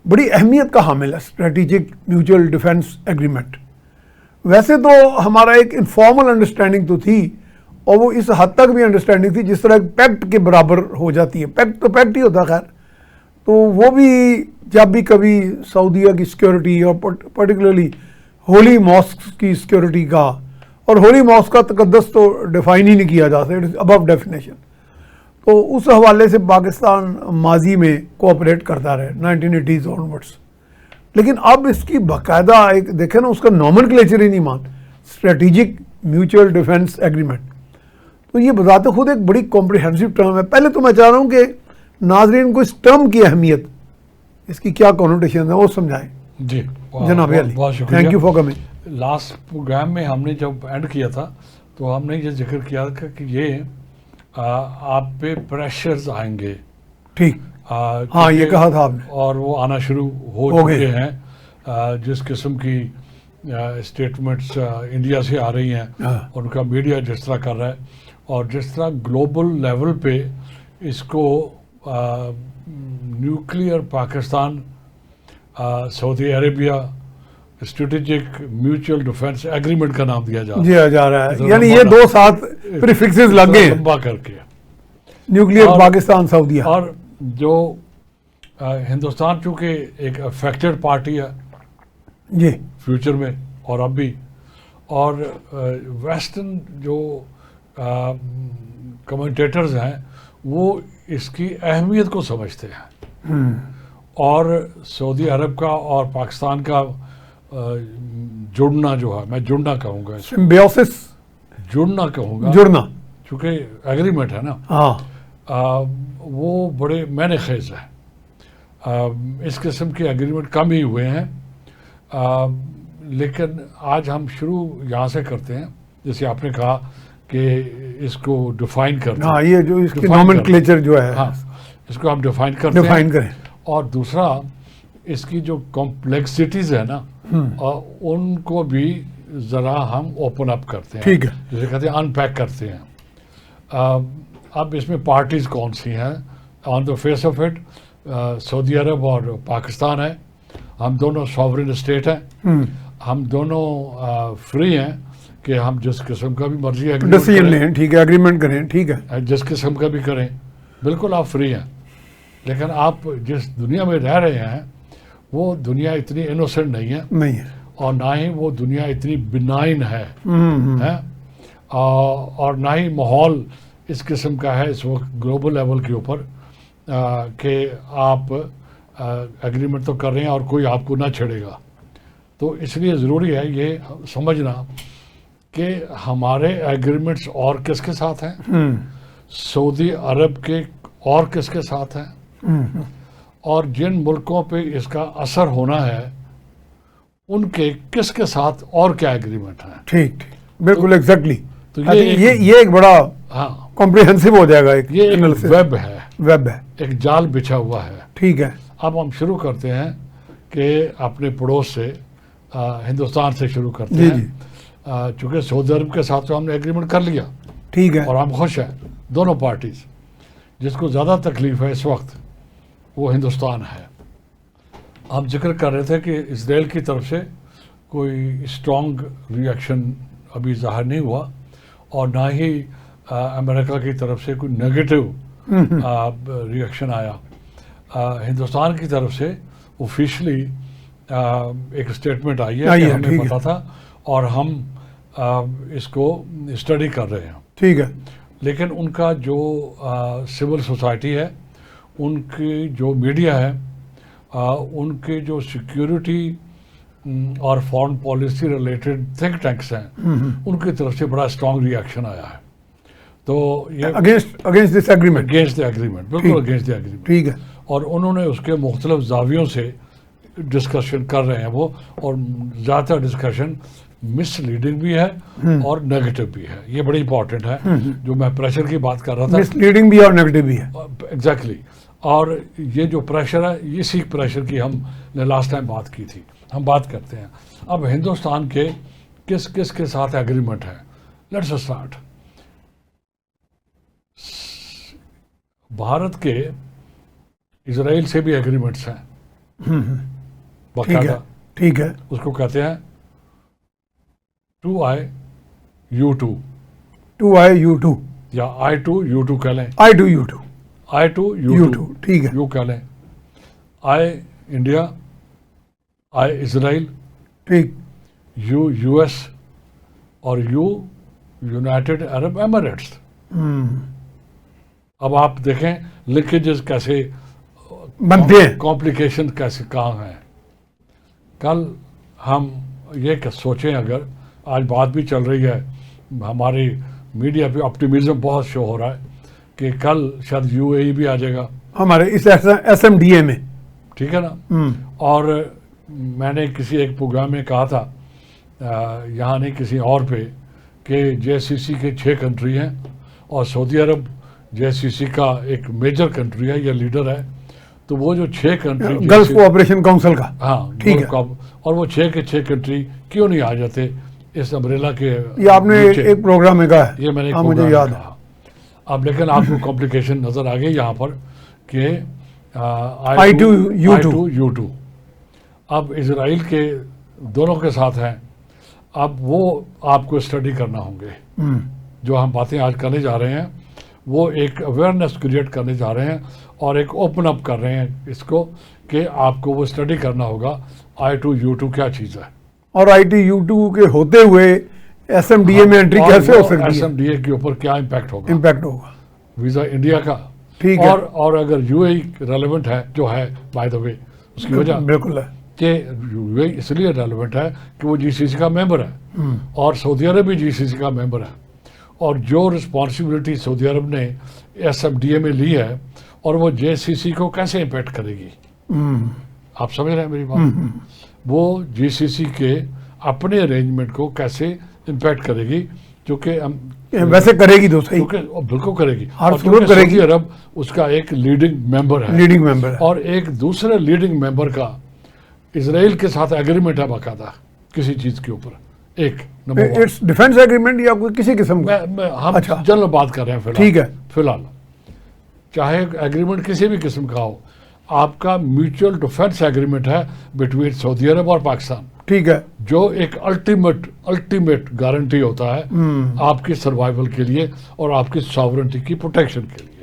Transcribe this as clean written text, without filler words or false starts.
بڑی اہمیت کا حامل ہے اسٹریٹجک میوچل ڈیفینس ایگریمنٹ. ویسے تو ہمارا ایک انفارمل انڈرسٹینڈنگ تو تھی، اور وہ اس حد تک بھی انڈرسٹینڈنگ تھی جس طرح ایک پیکٹ کے برابر ہو جاتی ہے. پیکٹ تو پیکٹ ہی ہوتا ہے. خیر تو وہ بھی جب بھی کبھی سعودیہ کی سیکیورٹی اور پرٹیکولرلی ہولی ماسک کی سیکیورٹی کا، اور ہولی ماسک کا تقدس تو ڈیفائن ہی نہیں کیا جا سکتا، اٹ از ابو ڈیفینیشن. تو اس حوالے سے پاکستان ماضی میں کوآپریٹ کرتا رہے 1980s آنورڈس. لیکن اب اس کی باقاعدہ ایک دیکھیں نا، اس کا نومنکلیچر ہی نہیں مان، اسٹریٹجک میوچل ڈیفینس ایگریمنٹ. تو یہ بذات خود ایک بڑی کمپریہنسو ٹرم ہے. پہلے تو میں چاہ رہا ہوں کہ ناظرین کو اس ٹرم کی اہمیت، اس کی کیا کونوٹیشن ہے، وہ سمجھائیں. جی جناب علی، بہت شکریہ. Thank you for coming. Last programme میں ہم نے جب اینڈ کیا تھا تو ہم نے یہ ذکر کیا تھا کہ یہ آپ پہ پریشرز آئیں گے. ٹھیک، ہاں یہ کہا تھا آپ نے، اور وہ آنا شروع ہو چکے ہیں. جس قسم کی اسٹیٹمنٹس انڈیا سے آ رہی ہیں، ان کا میڈیا جس طرح کر رہا ہے، اور جس طرح گلوبل لیول پہ اس کو nuclear Pakistan Saudi Arabia strategic mutual defence agreement کا نام دیا جا رہا ہے. یعنی یہ دو ساتھ پریفکسز لگ گئے لمبا کر کے، نیوکلیئر پاکستان سعودیہ. اور جو ہندوستان چونکہ ایک افیکٹڈ پارٹی ہے جی فیوچر میں اور اب بھی، اور ویسٹرن جو کمنٹیٹرز ہیں وہ اس کی اہمیت کو سمجھتے ہیں، اور سعودی عرب کا اور پاکستان کا جڑنا جو ہے، میں جڑنا کہوں گا، سمبیوسس، جڑنا کہوں گا، جڑنا، چونکہ ایگریمنٹ ہے نا، وہ بڑے معنی خیز ہے. اس قسم کے ایگریمنٹ کم ہی ہوئے ہیں. لیکن آج ہم شروع یہاں سے کرتے ہیں، جیسے آپ نے کہا کہ اس کو ڈیفائن کرتے ہیں. یہ جو اس کی نومنکلیچر جو ہے، ہاں اس کو ہم ڈیفائن کرتے ہیں، ڈیفائن کریں. اور دوسرا اس کی جو کمپلیکسٹیز ہے نا، ان کو بھی ذرا ہم اوپن اپ کرتے ہیں. ٹھیک ہے، جسے کہتے ہیں ان پیک کرتے ہیں. اب اس میں پارٹیز کون سی ہیں؟ آن دا فیس آف اٹ سعودی عرب اور پاکستان ہے. ہم دونوں سوورن اسٹیٹ ہیں. ہم دونوں فری ہیں کہ ہم جس قسم کا بھی مرضی ڈیسیژن لیں. ٹھیک ہے، ایگریمنٹ کریں. ٹھیک ہے، جس قسم کا بھی کریں، بالکل آپ فری ہیں. لیکن آپ جس دنیا میں رہ رہے ہیں وہ دنیا اتنی انوسنٹ نہیں ہے، اور نہ ہی وہ دنیا اتنی بنائن ہے، اور نہ ہی ماحول اس قسم کا ہے اس وقت گلوبل لیول کے اوپر کہ آپ ایگریمنٹ تو کر رہے ہیں اور کوئی آپ کو نہ چھیڑے گا. تو اس لیے ضروری ہے یہ سمجھنا کہ ہمارے ایگریمنٹس اور کس کے ساتھ ہیں، سعودی عرب کے اور کس کے ساتھ ہیں، اور جن ملکوں پہ اس کا اثر ہونا ہے ان کے کس کے ساتھ اور کیا ایگریمنٹ ہیں. ٹھیک، بالکل ایگزیکٹلی. تو یہ ایک بڑا کمپریہنسو ہو جائے گا. یہ ایک ویب ہے، ایک جال بچھا ہوا ہے. ٹھیک ہے. اب ہم شروع کرتے ہیں کہ اپنے پڑوس سے ہندوستان سے شروع کرتے ہیں. چونکہ سعودی عرب کے ساتھ تو ہم نے ایگریمنٹ کر لیا، ٹھیک ہے، اور ہم خوش ہیں دونوں پارٹیز. جس کو زیادہ تکلیف ہے اس وقت وہ ہندوستان ہے. ہم ذکر کر رہے تھے کہ اسرائیل کی طرف سے کوئی اسٹرانگ ریئیکشن ابھی ظاہر نہیں ہوا، اور نہ ہی امریکہ کی طرف سے کوئی نیگیٹو ریئیکشن آیا. ہندوستان کی طرف سے آفیشلی ایک اسٹیٹمنٹ آئی ہے کہ ہمیں پتا تھا اور ہم اس کو اسٹڈی کر رہے ہیں. ٹھیک ہے. لیکن ان کا جو سول سوسائٹی ہے، ان کی جو میڈیا ہے، ان کے جو سیکیورٹی اور foreign policy related think tanks ہیں، ان کی طرف سے بڑا اسٹرانگ ریئیکشن آیا ہے. تو یہ against this agreement, against the agreement, بالکل اگینسٹ دی ایگریمنٹ. ٹھیک ہے. اور انہوں نے اس کے مختلف زاویوں سے ڈسکشن کر رہے ہیں وہ، اور زیادہ ڈسکشن مس لیڈنگ بھی ہے اور نیگیٹو بھی ہے. یہ بڑی امپورٹنٹ ہے. جو میں پریشر کی بات کر رہا تھا، مس لیڈنگ بھی اور نیگیٹو بھی ہے. ایگزیکٹلی. اور یہ جو پریشر ہے، اسی پریشر کی ہم نے لاسٹ ٹائم بات کی تھی. ہم بات کرتے ہیں اب ہندوستان کے کس کس کے ساتھ ایگریمنٹ ہے. Let's start. بھارت کے اسرائیل سے بھی ایگریمنٹس ہیں. ٹھیک ہے باقاعدہ ٹھیک ہے. اس کو کہتے ہیں 2IU2 2IU2 یا I2U2 کہہ لیں. I2U2 I2U2 ٹھیک ہے. یوں کہہ لیں. I انڈیا, I اسرائیل, ٹھیک. US اور یونائٹڈ عرب ایمریٹس. اب آپ دیکھیں لنکیجز کیسے بنتے ہیں. کمپلیکیشن کیسے کہاں ہیں. کل ہم یہ سوچیں, اگر آج بات بھی چل رہی ہے ہماری میڈیا پہ, آپٹیمزم بہت شو ہو رہا ہے کہ کل شاید UAE بھی آ جائے گا ہمارے اس SMDA میں. ٹھیک ہے نا. اور میں نے کسی ایک پروگرام میں کہا تھا یہاں نہیں کسی اور پہ کہ JCC کے 6 کنٹری ہیں اور سعودی عرب JCC کا ایک میجر کنٹری ہے یا لیڈر ہے. تو وہ جو 6 کنٹری گلف کوآپریشن کونسل کا. ہاں ٹھیک ہے. اور وہ 6 کے 6 کنٹری کیوں نہیں آ جاتے اس امبریلا کے یہ آپ نے نیچے؟ ایک پروگرام میں کہا ہے. یہ میں نے مجھے یاد ہے. اب لیکن آپ کو کمپلیکیشن نظر آ گئی یہاں پر کہ I2U2 اب اسرائیل کے دونوں کے ساتھ ہیں. اب وہ آپ کو اسٹڈی کرنا ہوں گے. جو ہم باتیں آج کرنے جا رہے ہیں وہ ایک اویئرنیس کریٹ کرنے جا رہے ہیں اور ایک اوپن اپ کر رہے ہیں اس کو کہ آپ کو وہ اسٹڈی کرنا ہوگا I2U2 کیا چیز ہے. اور I2U2 کے ہوتے ہوئے SMDA میں انٹری کیسے ہو سکتی ہے. SMDA کے اوپر کیا امپیکٹ ہوگا ویزا انڈیا کا. ٹھیک ہے. اور اگر UAE ریلیونٹ ہے جو ہے بائی دا وے اس کی وجہ بالکل ہے کہ UAE اس لیے ریلیونٹ ہے کہ وہ GCC کا ممبر ہے اور سعودی عرب بھی GCC کا ممبر ہے. اور جو رسپانسبلٹی سعودی عرب نے SMDA میں لی ہے اور وہ JCC کو کیسے امپیکٹ کرے گی. آپ سمجھ رہے ہیں میری بات. وہ GCC کے اپنے ارینجمنٹ کو کیسے امپیکٹ کرے گی جو کہ ویسے کرے گی تو صحیح بالکل کرے گی. ہر صورت کرے گی. سعودی عرب اس کا ایک لیڈنگ ممبر ہے اور ایک دوسرے لیڈنگ ممبر کا اسرائیل کے ساتھ ایگریمنٹ ہے باقاعدہ کسی چیز کے اوپر. ایک نمبر ڈیفنس ایگریمنٹ یا کوئی کسی قسم کا. ہم جنرل بات کر رہے ہیں فی الحال. ٹھیک ہے. فی الحال چاہے ایگریمنٹ کسی بھی قسم کا ہو, آپ کا میوچل ڈیفنس ایگریمنٹ ہے بٹوین سعودی عرب اور پاکستان. ٹھیک ہے. جو ایک الٹیمیٹ گارنٹی ہوتا ہے آپ کی سروائیول کے لیے اور آپ کی ساورنٹی کی پروٹیکشن کے لیے.